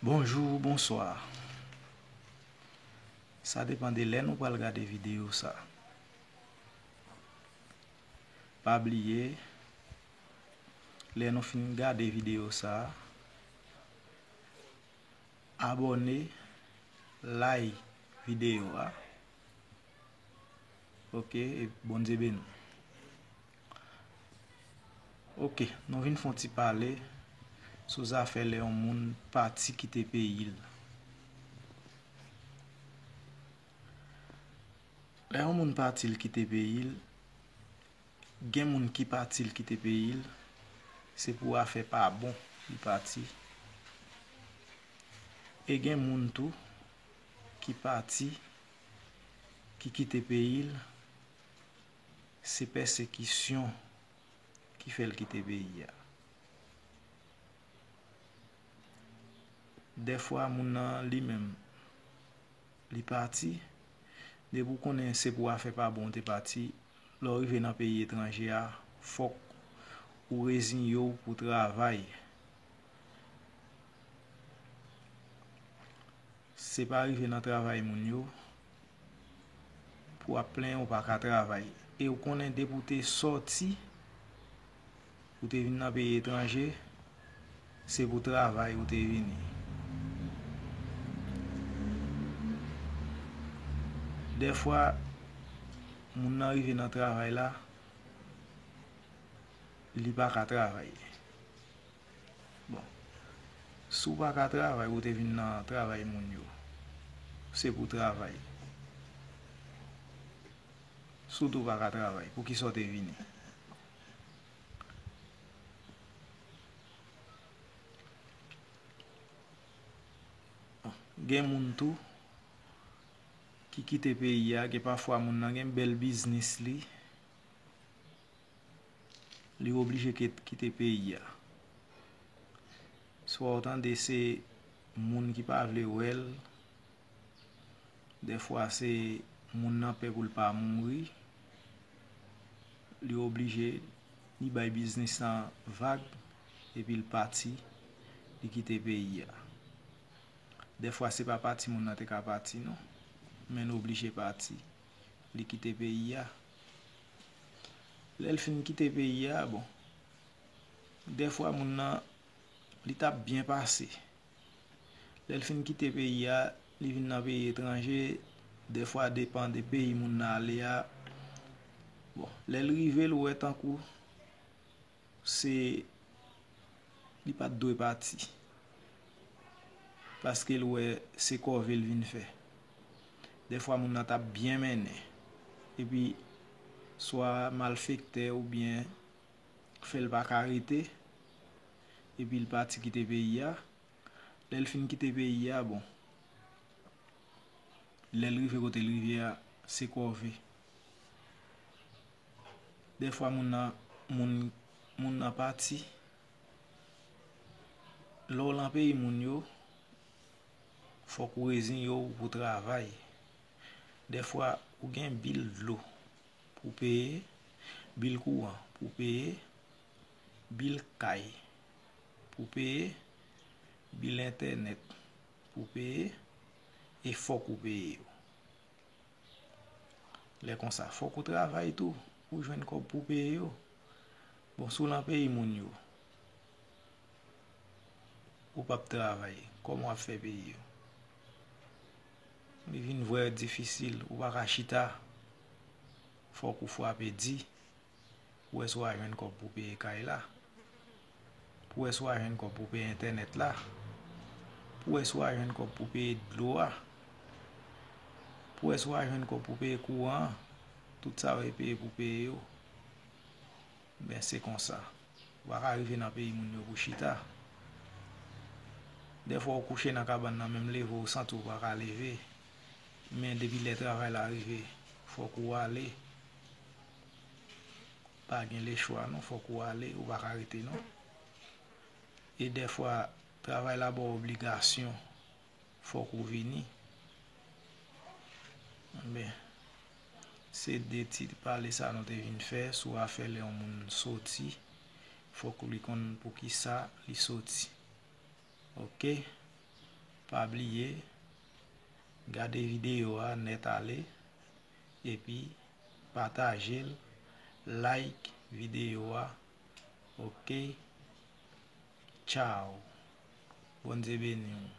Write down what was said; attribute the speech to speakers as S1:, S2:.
S1: Bonjour, bonsoir. Ça dépend de l'heure nous pour regarder vidéo ça. Pas oublier les nous fin regarder vidéo ça. Abonner, like vidéo hein? OK, et bon Dieu béni. OK, nous venons faire un petit parler sur affaire les monde parti quitter pays. Les monde parti quitter pays, gen moun qui parti quitter pays, c'est pour affaire pas bon, il parti. Et gen moun tout qui parti qui quitte pays, c'est persécution qui fait le quitter pays. Des fois moun lui-même li parti de vous connaître c'est pour faire pas bon t'es parti l'arriver dans pays étranger faut ou résigner pour travail. C'est pas arriver dans travail moun yo pour plein ou pas ka travail et ou connaît de pour te sorti ou te venir dans pays étranger c'est pour travail ou te venir. Des fois moun arrive dans travail là li pas ka travailler. Bon, sou pas ka travail ou te venir dans travail moun yo c'est pour travail. Surtout pas ka travail pour qui sorte venir. Gen moun tout qui quitte pays que parfois moun nan gen bel business li obligé quitter pays. Soit autant de ces moun qui pas vle wel, des fois c'est moun nan pe pour pas mourir, li obligé ni bay business en vague et puis il parti, il quitter pays. Des fois c'est pas parti moun nan te ka parti non, mais obligé parti, il quitter pays. L'el fin quitter pays bon. Des fois moun nan li t'a bien passé. L'el fin quitter pays li vinn dans pays étranger, des fois dépend des pays moun nan aller bon, l'el rive ou est en cours c'est li pas doit parti. Parce que ouais c'est quoi il vinn faire. Des fois moun nan t'a bien mené et puis soit malfecté ou bien fait le pas arrêter et puis il parti quitter pays l'el fin quitter pays bon l'el rive côté rivière c'est quoi des fois moun nan parti l'on l'en pays moun yo faut qu'on résigne yo pour travail. Des fois ou gen bill l'eau pour payer, bill courant pour payer, bill caille pour payer, bill internet pour payer et faut qu'on paye. Les comme ça faut qu'on travaille tout pour joindre comme pour payer. Bon sous l'en pays moun yo ou pas travailler comment on fait payer. Il vient vrai difficile ou pas chita faut qu'on frappe dit ou est soit rien comme pour payer caille là pour est soit rien comme pour payer internet là pour est soit rien comme pour payer de l'eau pour est soit rien comme pour payer courant tout ça va payer pour payer ben c'est comme ça on va arriver dans pays moun yo pour chita des fois on coucher dans cabane même lever au centre ou pas lever mais depuis le travail arrivé faut qu'on aller pas gain les choix non faut qu'on aller ou pas arrêter non et des fois travail là bon obligation faut qu'on venir ben c'est des titres parler ça nous devine faire soit faire les moun sorti faut qu'on lui connaît pour qui ça li sorti. OK pas oublier garder vidéo à net aller et puis partager, like vidéo à. OK. Ciao. Bonne béni.